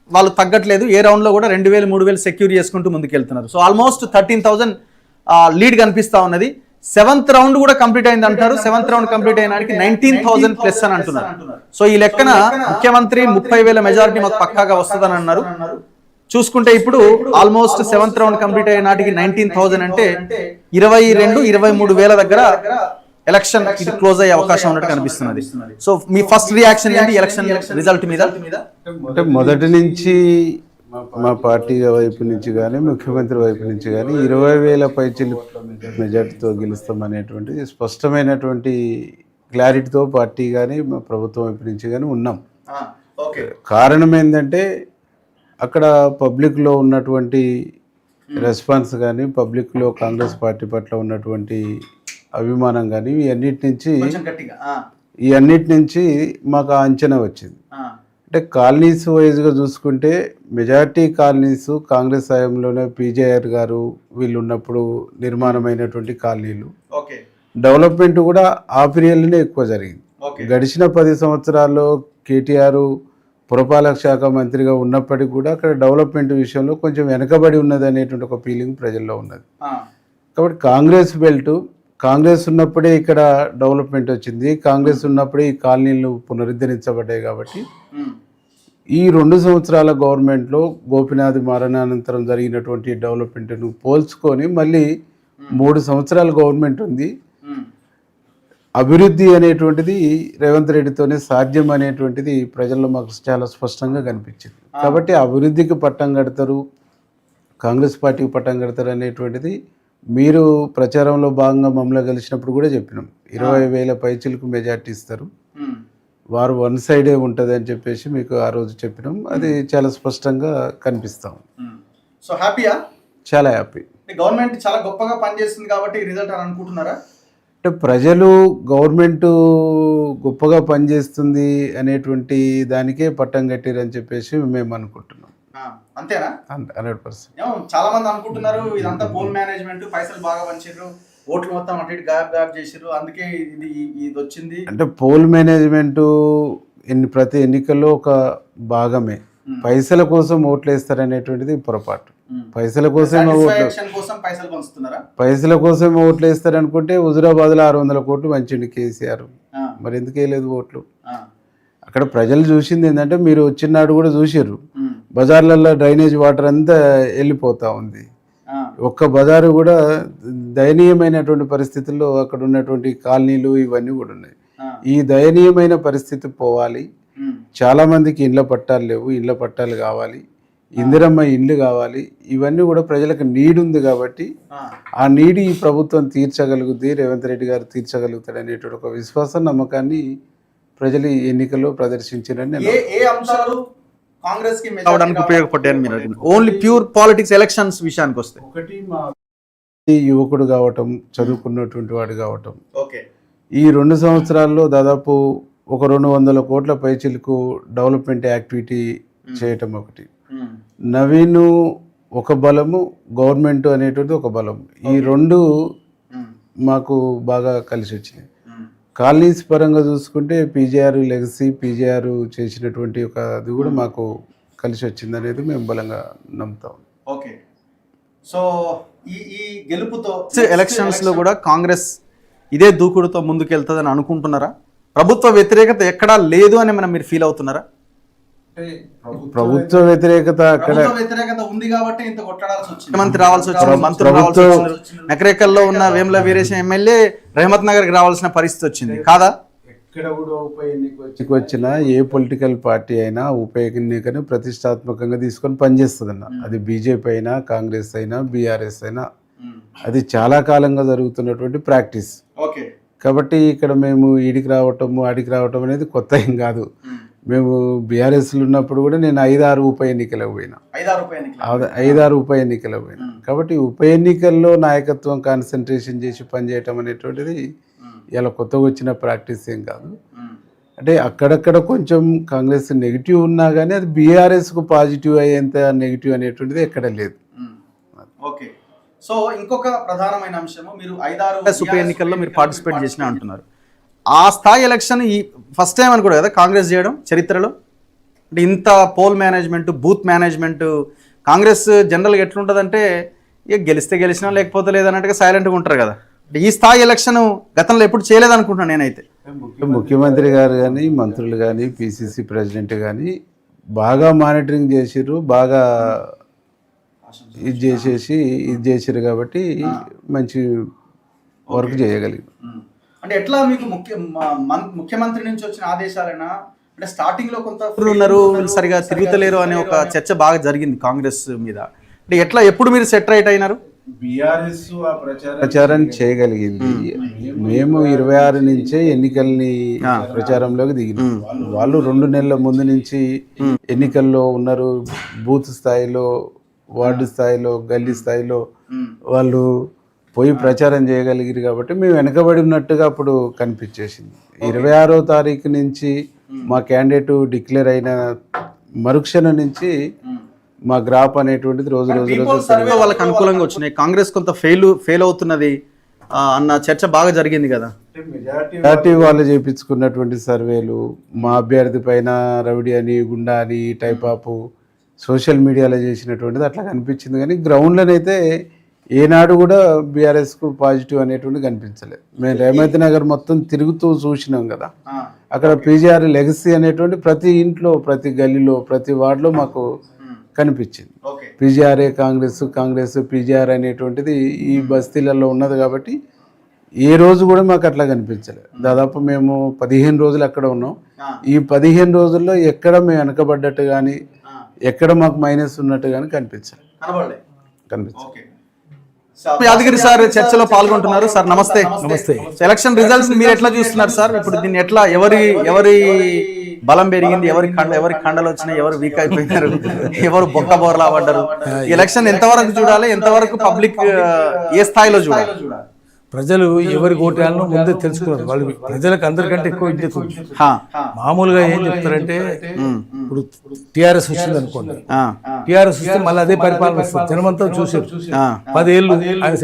వాళ్ళు తగ్గట్లేదు. ఏ రౌండ్లో కూడా 2000 3000 సెక్యూర్ చేసుకుంటూ ముందుకెళ్తున్నారు. సో ఆల్మోస్ట్ 13,000 లీడ్ కనిపిస్తా ఉన్నది. 7th రౌండ్ కూడా కంప్లీట్ అయింది అంటారు. 7th రౌండ్ కంప్లీట్ అయినానికి 19,000 ప్లస్ అని అంటున్నారు. సో ఈ లెక్కన ముఖ్యమంత్రి 30,000 మెజారిటీ మాకు పక్కాగా వస్తుందని అన్నారు. చూసుకుంటే ఇప్పుడు ఆల్మోస్ట్ 7th రౌండ్ కంప్లీట్ అయ్యే నాటికి 19,000 అంటే 22-23 వేల దగ్గర ఎలక్షన్ ఇది క్లోజ్ అయ్యే అవకాశం ఉన్నట్టు కనిపిస్తున్నది. సో మీ ఫస్ట్ రియాక్షన్ ఏంటి ఎలక్షన్ రిజల్ట్ మీద? అంటే మొదటి నుంచి మా పార్టీ వైపు నుంచి కానీ ముఖ్యమంత్రి వైపు నుంచి కానీ 20,000 పైచిలు మెజార్టీతో గెలుస్తామనేటువంటి స్పష్టమైనటువంటి క్లారిటీతో పార్టీ కానీ మా ప్రభుత్వం వైపు నుంచి కానీ ఉన్నాం. కారణం ఏంటంటే అక్కడ పబ్లిక్లో ఉన్నటువంటి రెస్పాన్స్ కానీ పబ్లిక్లో కాంగ్రెస్ పార్టీ పట్ల ఉన్నటువంటి అభిమానం కానీ ఈ అన్నిటి నుంచి మాకు అంచనా వచ్చింది. అంటే కాలనీస్ వైజ్గా చూసుకుంటే మెజార్టీ కాలనీస్ కాంగ్రెస్ హయాంలోనే పీజేఆర్ గారు వీళ్ళు ఉన్నప్పుడు నిర్మాణమైనటువంటి కాలనీలు. డెవలప్మెంట్ కూడా ఆ పీరియడ్లోనే ఎక్కువ జరిగింది. గడిచిన 10 సంవత్సరాల్లో కేటీఆర్ పురపాలక శాఖ మంత్రిగా ఉన్నప్పటికీ కూడా అక్కడ డెవలప్మెంట్ విషయంలో కొంచెం వెనకబడి ఉన్నది అనేటువంటి ఒక ఫీలింగ్ ప్రజల్లో ఉన్నది. కాబట్టి కాంగ్రెస్ బెల్ట్ కాంగ్రెస్ ఉన్నప్పుడే ఇక్కడ డెవలప్మెంట్ వచ్చింది, కాంగ్రెస్ ఉన్నప్పుడే ఈ కాలనీలు పునరుద్ధరించబడ్డాయి. కాబట్టి ఈ 2 సంవత్సరాల గవర్నమెంట్లో గోపీనాథ్ మరణానంతరం జరిగినటువంటి డెవలప్మెంట్ను పోల్చుకొని మళ్ళీ 3 సంవత్సరాల గవర్నమెంట్ ఉంది. అభివృద్ధి అనేటువంటిది రేవంత్ రెడ్డితోనే సాధ్యం అనేటువంటిది ప్రజల్లో మాకు చాలా స్పష్టంగా కనిపించింది. కాబట్టి అభివృద్ధికి పట్టం కడతారు, కాంగ్రెస్ పార్టీకి పట్టం కడతారు అనేటువంటిది మీరు ప్రచారంలో భాగంగా మమ్మల్ని కలిసినప్పుడు కూడా చెప్పినాం. 20,000 పైచిలకు మెజార్టీ ఇస్తారు, వారు వన్ సైడే ఉంటుంది అని చెప్పేసి మీకు ఆ రోజు చెప్పినాం. అది చాలా స్పష్టంగా కనిపిస్తాం. సో హ్యాపీయా? చాలా హ్యాపీ. గవర్నమెంట్ చాలా గొప్పగా పనిచేస్తుంది కాబట్టి రిజల్ట్ అని అనుకుంటున్నారా? అంటే ప్రజలు గవర్నమెంట్ గొప్పగా పనిచేస్తుంది అనేటువంటి దానికే పట్టం కట్టిరని చెప్పేసి మేము అనుకుంటున్నాం. అంతేనా? 100%. చాలా మంది అనుకుంటున్నారు ఇదంతా పోల్ మేనేజ్మెంట్, పైసలు బాగా పంచారు, ఓట్లు మొత్తం అటు ఇటు గాయబ్ చేసారు, అందుకే ఇది వచ్చింది. అంటే పోల్ మేనేజ్మెంట్ ప్రతి ఎన్నికల్లో ఒక భాగమే. పైసల కోసం ఓట్లు వేస్తారనేటువంటిది పొరపాటు. పైసల కోసం ఓట్లు వేస్తారు అనుకుంటే హుజురాబాద్లో 600 కోట్లు మంచిండు కేసీఆర్, మరి ఎందుకు వేయలేదు ఓట్లు? అక్కడ ప్రజలు చూసింది ఏంటంటే మీరు వచ్చినాడు కూడా చూసారు, బజార్లలో డ్రైనేజ్ వాటర్ అంతా వెళ్ళిపోతూ ఉంది. ఒక్క బజారు కూడా దయనీయమైనటువంటి పరిస్థితుల్లో అక్కడ ఉన్నటువంటి కాలనీలు ఇవన్నీ కూడా ఉన్నాయి. ఈ దయనీయమైన పరిస్థితి పోవాలి. చాలా మందికి ఇళ్ళ పట్టాలు లేవు, ఇళ్ళ పట్టాలు కావాలి, ఇందిరమ్మ ఇండ్లు కావాలి. ఇవన్నీ కూడా ప్రజలకు నీడ్ ఉంది. కాబట్టి ఆ నీడ్ ఈ ప్రభుత్వం తీర్చగలుగుద్ది, రేవంత్ రెడ్డి గారు తీర్చగలుగుతాడు అనేటువంటి ఒక విశ్వాసం నమ్మకాన్ని ప్రజలు ఈ ఎన్నికల్లో ప్రదర్శించారని కాంగ్రెస్ కి ఉపయోగపడ్డాయని మీరు ఓన్లీ ప్యూర్ పాలిటిక్స్ ఎలక్షన్స్ విషయానికి వస్తే, ఒకటి మా యువకుడు కావటం, చదువుకున్నటువంటి వాడు కావటం, ఈ 2 సంవత్సరాల్లో దాదాపు ఒక 200 కోట్ల పైచిలకు డెవలప్మెంట్ యాక్టివిటీ చేయటం ఒకటి. నవీన్ ఒక బలము, గవర్నమెంట్ అనేటువంటి ఒక బలం, ఈ 2 మాకు బాగా కలిసి వచ్చినాయి. కాలనీస్ పరంగా చూసుకుంటే పీజేఆర్ లెగసీ, పీజేఆర్ చేసినటువంటి ఒక అది కూడా మాకు కలిసి వచ్చింది అనేది మేము బలంగా నమ్ముతాం. ఓకే. సో ఈ గెలుపుతో ఎలక్షన్స్లో కూడా కాంగ్రెస్ ఇదే దూకుడుతో ముందుకెళ్తుందని అనుకుంటున్నారా? ప్రభుత్వ వ్యతిరేకత ఎక్కడా లేదు అని మీరు ఫీల్ అవుతున్నారా? ప్రభుత్వ వ్యతిరేకత అక్కడ ఉంది కాబట్టి ఇంత కొట్లాడాల్సి వచ్చింది, మంత్రి రావాల్సి వచ్చింది, మంత్రులు రావాల్సి వచ్చింది, నకరేకల్లో ఉన్న వేముల వీరేశం ఎమ్మెల్యే రహమత్ నగర్కి రావాల్సిన పరిస్థితి వచ్చింది కాదా? ఎక్కడ కూడా ఉప ఎన్నిక వచ్చినా ఏ పొలిటికల్ పార్టీ అయినా ఉప ఎన్నికను ప్రతిష్టాత్మకంగా తీసుకొని పనిచేస్తుందన్న. అది బీజేపీ అయినా, కాంగ్రెస్ అయినా, బీఆర్ఎస్ అయినా, అది చాలా కాలంగా జరుగుతున్నటువంటి ప్రాక్టీస్. కాబట్టి ఇక్కడ మేము ఈడికి రావటము ఆడికి రావటం అనేది కొత్త ఏం కాదు. మేము బీఆర్ఎస్లో ఉన్నప్పుడు కూడా నేను 5-6 ఉప ఎన్నికలకు పోయినా. కాబట్టి ఉప ఎన్నికల్లో నాయకత్వం కాన్సన్ట్రేషన్ చేసి పనిచేయటం అనేటువంటిది ఇలా కొత్తగా వచ్చిన ప్రాక్టీస్ ఏం కాదు. అంటే అక్కడక్కడ కొంచెం కాంగ్రెస్ నెగిటివ్ ఉన్నా కానీ అది బీఆర్ఎస్కు పాజిటివ్ అయ్యేంత నెగిటివ్ అనేటువంటిది ఎక్కడ లేదు. ఓకే. సో ఇంకొక ప్రధానమైన అంశము, మీరు 5-6 ఉప ఎన్నికల్లో మీరు పార్టిసిపేట్ చేసినా అంటున్నారు. ఆ స్థాయి ఎలక్షన్ ఈ ఫస్ట్ టైం అనుకోడు కదా కాంగ్రెస్ చేయడం చరిత్రలో? అంటే ఇంత poll management, booth management Congress జనరల్గా ఎట్లుంటుందంటే ఇక గెలిస్తే గెలిచినా లేకపోతే లేదన్నట్టుగా సైలెంట్గా ఉంటారు కదా. అంటే ఈ స్థాయి ఎలక్షన్ గతంలో ఎప్పుడు చేయలేదనుకుంటున్నాను నేనైతే. ముఖ్యమంత్రి గారు కానీ, మంత్రులు కానీ, పిసిసి ప్రెసిడెంట్ కానీ బాగా మానిటరింగ్ చేసిర్రు, బాగా ఇది చేసిర్రు కాబట్టి మంచి వర్క్ చేయగలిగారు. అంటే ఎట్లా మీకు ముఖ్యమంత్రి నుంచి వచ్చిన ఆదేశాలైనా అంటే స్టార్టింగ్ లో కొంత ఉన్నారు సరిగా తిరుగుతలేరు అనే ఒక చర్చ బాగా జరిగింది కాంగ్రెస్ మీద. అంటే ఎట్లా ఎప్పుడు మీరు సెట్ రైట్ అయినారు? బీఆర్ఎస్ ప్రచారం చేయగలిగింది. మేము 26 నుంచే ఎన్నికల్ని ప్రచారంలోకి దిగినాం. వాళ్ళు 2 నెలల ముందు నుంచి ఎన్నికల్లో ఉన్నారు. బూత్ స్థాయిలో, వార్డు స్థాయిలో, గల్లీ స్థాయిలో వాళ్ళు పోయి ప్రచారం చేయగలిగారు కాబట్టి మేము వెనకబడి ఉన్నట్టుగా అప్పుడు కనిపించేసింది. 26వ తారీఖు నుంచి మా క్యాండిడేట్ డిక్లేర్ అయిన మరుక్షణం నుంచి మా గ్రాఫ్ అనేటువంటిది రోజు వాళ్ళకి అనుకూలంగా వచ్చినాయి. కాంగ్రెస్ కొంత ఫెయిల్ అవుతున్నది అన్న చర్చ బాగా జరిగింది కదా. మెజార్టీ వాళ్ళు చేయించుకున్నటువంటి సర్వేలు మా అభ్యర్థి పైన రౌడీ అని, గుండా అని టైప్ ఆఫ్ సోషల్ మీడియాలో చేసినటువంటిది అట్లా కనిపించింది. కానీ గ్రౌండ్లోనైతే ఏనాడు కూడా బీఆర్ఎస్కు పాజిటివ్ అనేటువంటి కనిపించలేదు. మేము రేవంత్ నగర్ మొత్తం తిరుగుతూ చూసినాం కదా. అక్కడ పీజీఆర్ లెగసీ అనేటువంటి ప్రతి ఇంట్లో, ప్రతి గల్లీలో, ప్రతి వార్డులో మాకు కనిపించింది. పీజీఆర్ఏ కాంగ్రెస్ పీజీఆర్ అనేటువంటిది ఈ బస్తీలలో ఉన్నది కాబట్టి ఏ రోజు కూడా మాకు అట్లా కనిపించలేదు. దాదాపు మేము 15 రోజులు అక్కడ ఉన్నాం. ఈ 15 రోజుల్లో ఎక్కడ మేము వెనకబడ్డట్టు కానీ, ఎక్కడ మాకు మైనస్ ఉన్నట్టు కానీ కనిపించలేదు. యాదగిరి సార్ చర్చలో పాల్గొంటున్నారు. సార్ నమస్తే. నమస్తే. ఎలక్షన్ రిజల్ట్స్ మీరు ఎట్లా చూస్తున్నారు సార్? ఇప్పుడు దీన్ని ఎట్లా ఎవరి బలం పెరిగింది, ఎవరి ఖండలు వచ్చినాయి, ఎవరు వీక్ అయిపోయినారు, ఎవరు బొక్క బోర్లా పడ్డారు? ఎలక్షన్ ఎంతవరకు చూడాలి, ఎంతవరకు పబ్లిక్ ఏ స్థాయిలో చూడాలి? ప్రజలు ఎవరికి ఓటేయాలనో ముందే తెలుసుకున్నారు. వాళ్ళు ప్రజలకు అందరికంటే ఎక్కువ విజ్ఞత ఉంది. మామూలుగా ఏం చెప్తారంటే ఇప్పుడు టిఆర్ఎస్ వచ్చింది అనుకోండి, టిఆర్ఎస్ వస్తే మళ్ళీ అదే పరిపాలన వస్తుంది. జనమంతా చూసారు 10 ఏళ్ళు ఆయన